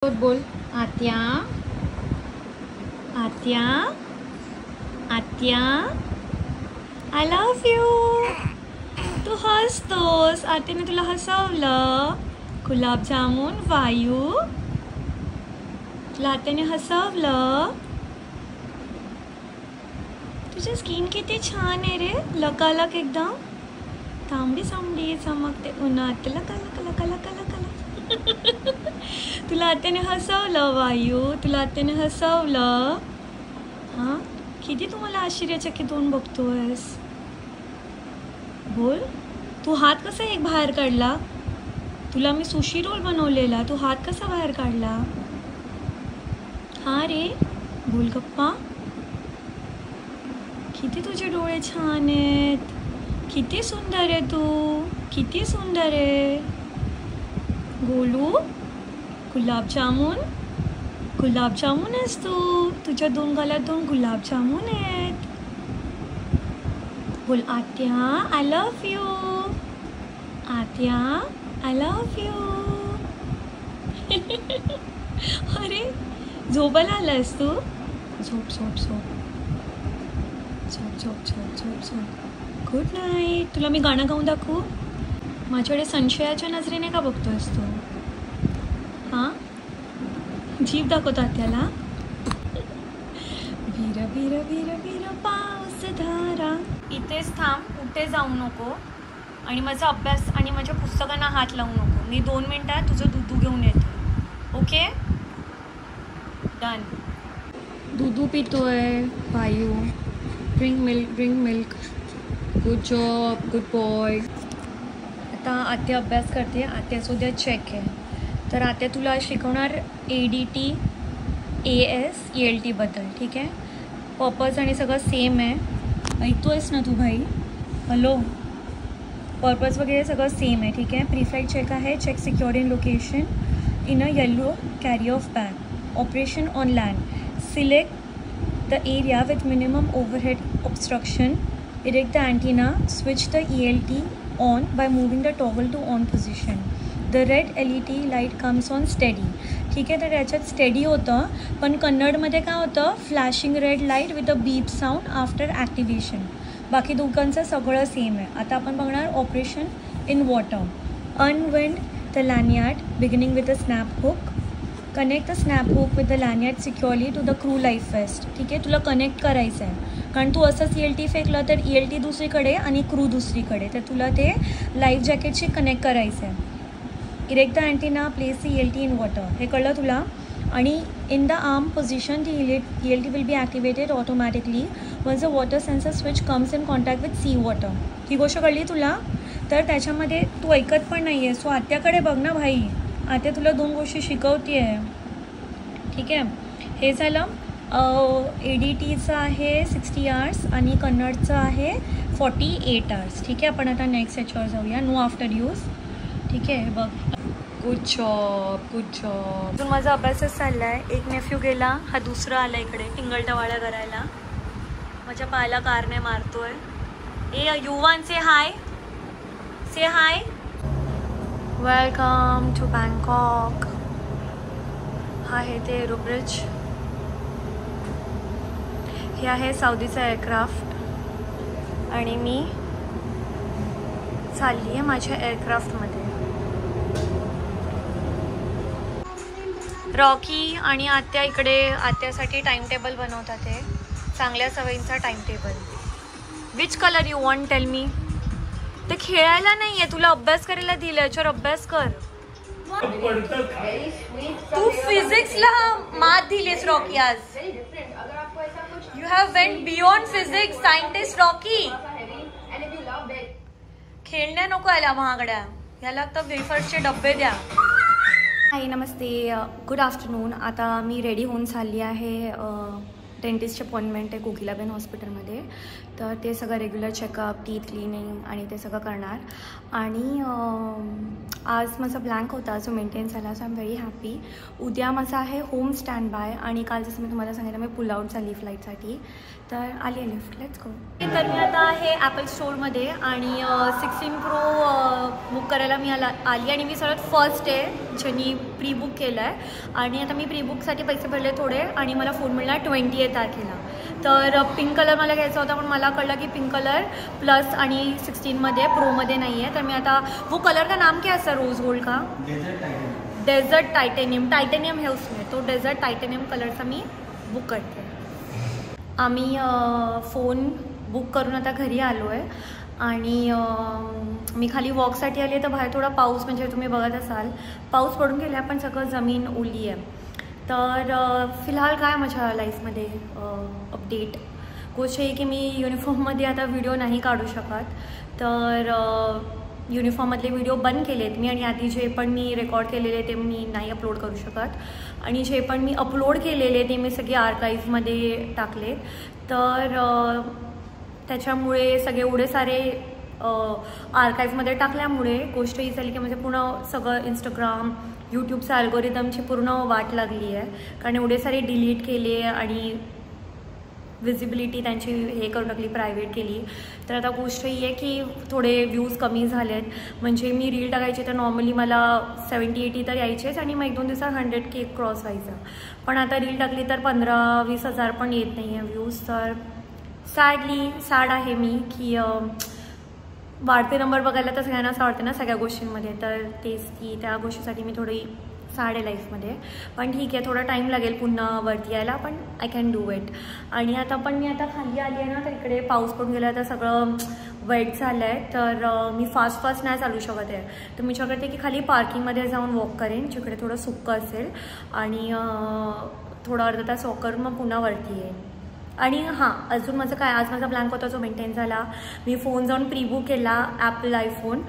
बोल आत्या आत्या आत्या आय लव्ह यू. तू हसतोस. आत्याने तुला हसवलं. गुलाबजामुन वायू तुला आत्याने हसवलं. तुझी स्किन किती छान आहे रे. लकालक एकदम तांबडी सामडी चमकते उन्हात. लका लका लका लका लका. तुला आत्याने हसवलं वायू. तुला आत्याने हसवलं. हां किती तुम्हाला आश्चर्यचकित होऊन बघतोयस. बोल तू हात कसा एक बाहेर काढला. तुला मी सुशी रोल बनवलेला. तू हात कसा बाहेर काढला. हां रे बोल गप्पा. किती तुझे डोळे छान आहेत. किती सुंदर आहे तू. किती सुंदर आहे. गोलू गुलाबजामुन गुलाबजामुन आहेस तू. तुझ्या दोन गालात दोन गुलाबजामुन आहेत. बोल आत्या आय लव्ह यू. आत्या आय लव्ह यू. अरे झोपायला आलास तू. झोप झोप झोप झोप झोप झोप झोप झोप. Good night. तुला मी गाणं गाऊन दाखवू. माझ्याकडे संशयाच्या नजरेने का बघतोयस तू. हां जीभ दाखवतो आत्याला. वीर वीर वीर वीर पाऊस धारा. इथेच थांब. कुठे जाऊ नको. आणि माझा अभ्यास आणि माझ्या पुस्तकांना हात लावू नको. मी 2 मिनटात तुझं दूध घेऊन येते. Okay done. दूध पितोय वायू. Drink milk drink milk. Good job good boy. आता आत्या अभ्यास करते. आत्याचं उद्या चेक आहे. तर आत्या तुला शिकवणार ADT AS ELT बद्दल. ठीक आहे. पर्पज आणि सगळं सेम आहे. ऐकतोयस ना तू भाई. हॅलो. पर्पज वगैरे सगळं सेम आहे. ठीक आहे. प्रीफ्लाइट चेक आहे. Check secure in location in a yellow carry off bag. Operation on land. Select the area with minimum overhead obstruction. Erect the antenna. Switch the ELT on by moving the toggle to on position. The red LED light comes on steady. ठीक आहे. तर याच्यात steady होतं पण कन्नडमध्ये काय होतं flashing red light with a beep sound after activation. बाकी दोघांचं सगळं सेम आहे. आता आपण बघणार operation in water. Unwind the lanyard beginning with a snap hook. Connect the snap hook with the lanyard securely to the crew life vest. ठीक आहे. तुला कनेक्ट करायचं आहे कारण तू असंच ELT फेकलं तर ELT दुसरीकडे आणि क्रू दुसरीकडे. तर तुला ते लाईफ जॅकेटशी कनेक्ट करायचं आहे. Erect the antenna. Place the ELT in water. हे कळलं तुला. आणि in the arm position the ELT will be activated automatically once the water sensor switch comes in contact with sea water. ही गोष्ट कळली तुला. तर त्याच्यामध्ये तू ऐकत पण नाही आहे. सो आत्याकडे बघ ना भाई. आत्या तुला 2 गोष्टी शिकवते आहे. ठीक आहे. हे झालं. ADTचं आहे 60 आवर्स आणि कन्नडचं आहे 48 आवर्स. ठीक आहे. आपण आता नेक्स्ट याच्यावर जाऊया. Know after use. ठीक आहे. बघ गुड जॉब गुड जॉब. अजून माझा अभ्यासच चालला आहे. एक नेफ्यू गेला. हा दुसरा आला इकडे टिंगलटवाळ्या करायला. माझ्या पायाला कारने मारतोय. ए Yuvan say hi. Say hi. Welcome to Bangkok. हा आहे ते एरोब्रिज. हे आहे सौदीचा एअरक्राफ्ट आणि मी चालली आहे माझ्या एअरक्राफ्टमध्ये. रॉकी आणि आत्या इकडे आत्यासाठी टाइम टेबल बनवतात. ते चांगल्या सवयींचा time table. Which colour you want tell me. ते खेळायला नाही आहे. तुला अभ्यास करायला दिलं. याच्यावर अभ्यास कर. तू फिजिक्सला मात दिलीस रॉकी आज. You have went beyond physics, scientist Rocky. खेळण्या नको याला महागड्या. याला तर वेफर्सचे डब्बे द्या. हाय नमस्ते गुड आफ्टरनून. आता मी रेडी होऊन चालली आहे डेंटिस्टचे अपॉइंटमेंट आहे कोकिलाबेन हॉस्पिटलमध्ये. तर ते सगळं रेग्युलर चेकअप, टीथ क्लिनिंग आणि ते सगळं करणार. आणि आज माझा ब्लँक होता जो मेंटेन झाला, so I am very happy. उद्या माझा आहे होम स्टँड बाय. आणि काल जसं मी तुम्हाला सांगितलं मी पुल आउट झाली फ्लाईटसाठी, तर आली लिफ्ट. Let's go. तर मी आता आहे ॲपल स्टोअरमध्ये आणि 16 Pro बुक करायला मी आली. आणि मी सर्वात फर्स्ट आहे ज्यांनी प्री बुक केलं आहे. आणि आता मी प्री बुकसाठी पैसे भरले थोडे आणि मला फोन मिळाला 28 तारखेला. तर पिंक कलर मला घ्यायचा होता, पण मला कळलं की पिंक कलर प्लस आणि 16मध्ये प्रोमध्ये नाही आहे. तर मी आता वो कलर का नाम क्या है सर? रोज गोल्ड का डेझर्ट टायटेनियम है उसमें. तो डेझर्ट टायटेनियम कलरचा मी बुक करते. आम्ही फोन बुक करून आता घरी आलो आहे. आणि मी खाली वॉकसाठी आली आहे. तर बाहेर थोडा पाऊस, म्हणजे तुम्ही बघत असाल पाऊस पडून गेला, पण सगळं जमीन ओली आहे. तर फिलहाल काय माझ्या लाईफमध्ये अपडेट गोष्ट आहे की मी युनिफॉर्ममध्ये आता व्हिडिओ नाही काढू शकत. तर युनिफॉर्ममधले व्हिडिओ बंद केलेत मी. आणि आधी जे पण मी रेकॉर्ड केलेले ते मी नाही अपलोड करू शकत. आणि जे पण मी अपलोड केलेले ते मी सगळे आर्काईव्हमध्ये टाकले. तर त्याच्यामुळे सगळे एवढे सारे आर्काईव्हमध्ये टाकल्यामुळे गोष्ट ही झाली की म्हणजे पूर्ण सगळं इंस्टाग्राम, यूट्यूबचं अल्गोरिदमची पूर्ण वाट लागली आहे. कारण एवढे सारे डिलीट केले आणि विजिबिलिटी त्यांची हे करून टाकली, प्रायव्हेट केली. तर आता गोष्ट ही आहे की थोडे व्ह्यूज कमी झालेत. म्हणजे मी रील टाकायची तर नॉर्मली मला 70-80 तर यायचेच आणि मग 1-2 दिवसात 100K क्रॉस व्हायचं. पण आता रील टाकली तर 15-20 हजार पण येत नाही आहे व्ह्यूज. तर सॅड आहे मी की वाढते नंबर बघायला तर सगळ्यांनाच आवडते ना सगळ्या गोष्टींमध्ये. तर तेच की त्या गोष्टीसाठी मी थोडी सॅड आहे लाईफमध्ये. पण ठीक आहे, थोडा टाईम लागेल पुन्हा वरती यायला, पण आय कॅन डू इट. आणि आता पण मी आता खाली आली आहे ना, तर इकडे पाऊस पडून गेला, तर सगळं वेट झालं आहे. तर मी फास्ट नाही चालू शकत आहे. तर मी विचार करते की खाली पार्किंगमध्ये जाऊन वॉक करेन, जिकडे थोडं सुक्कं असेल. आणि थोडा अर्धा तास वॉक करून मग पुन्हा वरती येईन. आणि हां, अजून माझं काय, आज माझा ब्लँक होता जो मेंटेन झाला. मी फोन जाऊन प्री बुक केला ॲपल आयफोन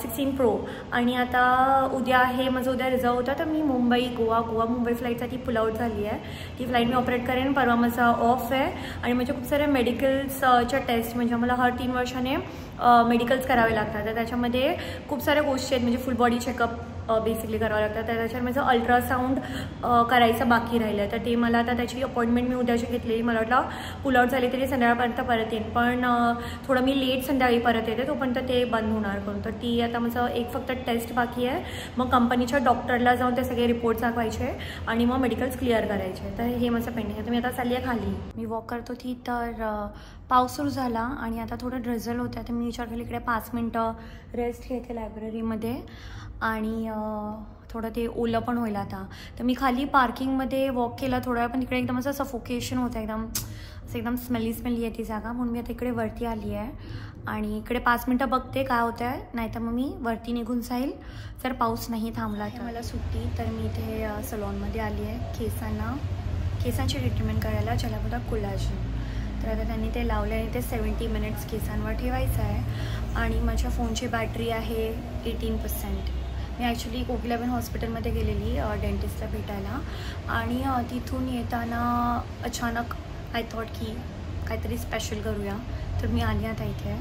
16 Pro. आणि आता उद्या आहे माझं, उद्या रिझर्व होता. तर मी मुंबई फ्लाईटसाठी पुल आउट झाली आहे. ती फ्लाईट मी ऑपरेट करेन. परवा माझा ऑफ आहे. आणि माझ्या खूप साऱ्या मेडिकल्सच्या टेस्ट, म्हणजे मला हर 3 वर्षाने मेडिकल्स करावे लागतात. तर त्याच्यामध्ये खूप साऱ्या गोष्टी आहेत, म्हणजे फुल बॉडी चेकअप बेसिकली करावं लागतं. तर त्याच्यावर माझं अल्ट्रासाऊंड करायचं बाकी राहिलं. तर ते मला आता त्याची अपॉइंटमेंट मी उद्याची घेतलेली. मला वाटलं पुल आउट झाली तरी संध्याकाळपर्यंत परत येईन, पण थोडं मी लेट संध्याकाळी परत येते, तोपर्यंत ते बंद होणार करून. तर ती आता माझं एक फक्त टेस्ट बाकी आहे. मग कंपनीच्या डॉक्टरला जाऊन ते सगळे रिपोर्ट दाखवायचे आणि मग मेडिकल्स क्लिअर करायचे. तर हे माझं पेंडिंग आहे. तर मी आता चालली आहे खाली. मी वॉक करत होती तर पाऊस सुरू झाला आणि आता थोडं ड्रिझल होतं. तर मी विचार केला इकडे 5 मिनटं रेस्ट घेते लायब्ररीमध्ये आणि थोडं ते ओलं पण होईल आता. तर मी खाली पार्किंगमध्ये वॉक केला थोडा वेळ, पण तिकडे एकदम असं सफोकेशन होतं, एकदम स्मेली आहे ती जागा. म्हणून मी आता इकडे वरती आली आहे आणि इकडे 5 मिनटं बघते काय होतं आहे. नाहीतर मग मी वरती निघून जाईल जर पाऊस नाही थांबला तर. मला सुट्टी, तर मी इथे सलॉनमध्ये आली आहे केसांची ट्रीटमेंट करायला, ज्याला बोलतात कोलाजन. तर आता त्यांनी ते लावले आणि ते 70 मिनिट्स केसांवर ठेवायचं आहे. आणि माझ्या फोनची बॅटरी आहे 18%. मी ॲक्च्युली कोकिलाबेन हॉस्पिटलमध्ये गेलेली डेंटिस्टला भेटायला. आणि तिथून येताना अचानक आय थॉट की काहीतरी स्पेशल करूया, तर मी आली आता इथे.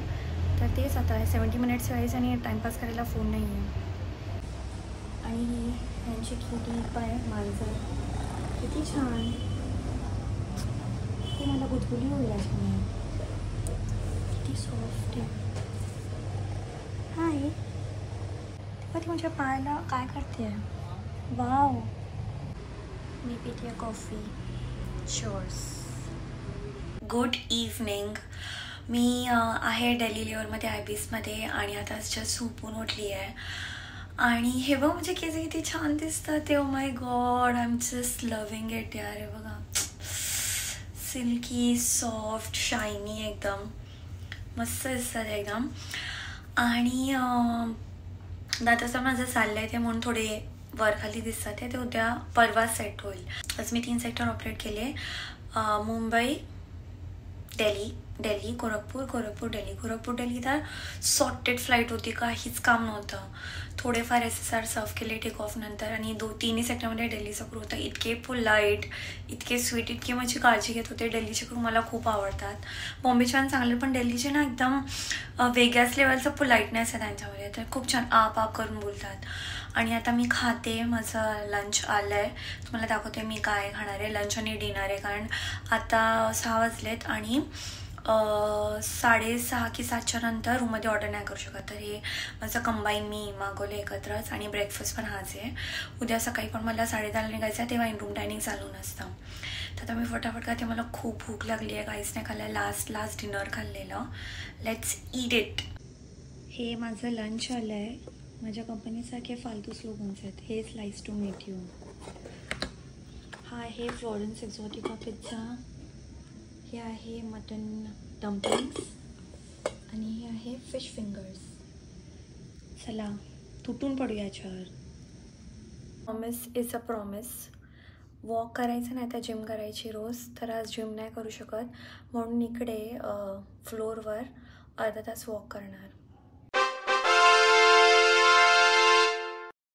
तर तेच आता 70 मिनिट्स व्हायचं आणि टाईमपास करायला फोन नाही आहे. आणि यांची छोटी पाय मांजर किती छान, ती मला गुदगुली होईल याच्याने, किती सॉफ्ट आहे. हाय, ती माझ्या पायाला काय करते आहे. वाव. मी पिते कॉफी. चीअर्स. Good evening. मी आहे डेली लिव्हरमध्ये आयबीसमध्ये आणि आता जस्ट झोपून उठली आहे. आणि हे बघ म्हणजे केस किती छान दिसतात ते. Oh my God, I am just loving it यार. हे बघा, सिल्की, सॉफ्ट, शायनी, एकदम मस्त दिसतात एकदम. आणि दाताचं माझं चाललं आहे ते, म्हणून थोडे वरखाली दिसतात ते उद्या परवा सेट होईल. आज मी 3 सेक्टर ऑपरेट केले. मुंबई, दिल्ली गोरखपूर दिल्ली तर सॉर्टेड फ्लाईट होती, काहीच काम नव्हतं. थोडेफार SSR सर्व केले टेक ऑफ नंतर आणि 2-3 सेकंडमध्ये दिल्लीचं क्रू होतं. इतके पोलाईट, इतके स्वीट, इतके माझी काळजी घेत होते. दिल्लीचे क्रू मला खूप आवडतात. बॉम्बेचे पण चांगले, पण दिल्लीचे ना एकदम वेगळ्याच लेवलचं पोलाईटनेस आहे त्यांच्यामध्ये. तर खूप छान आप करून बोलतात. आणि आता मी खाते, माझं लंच आलं आहे. तुम्हाला दाखवते मी काय खाणार आहे. लंच आणि डिनर आहे, कारण आता 6 वाजलेत आणि 6:30 की 7च्या नंतर रूममध्ये ऑर्डर नाही करू शकत. तर हे माझं कंबाईन मी मागवलं एकत्रच आणि ब्रेकफास्ट पण हाच आहे. उद्या सकाळी पण मला 10:30ला निघायचं आहे, तेव्हा इन रूम डायनिंग चालू नसतं. तर आता मी फटाफट खाते. मला खूप भूक लागली आहे, काहीच नाही खाल्लं. लास्ट डिनर खाल्लेलं. Let's eat it. हे माझं लंच आलं आहे. माझ्या कंपनीसारखे फालतू स्लोगन्स आहेत. हे स्लाइस टू मीट यू. हा आहे फ्लोरेन्स एक्झॉटिका पिझ्झा. हे आहे मटन डम्पलिंग्स आणि हे आहे फिश फिंगर्स. चला तुटून पडू याच्यावर. Promise is a promise. Walk करायचं नाही तर जिम करायची रोज. तर आज जिम नाही करू शकत, म्हणून इकडे फ्लोअरवर अर्धा तास वॉक करणार.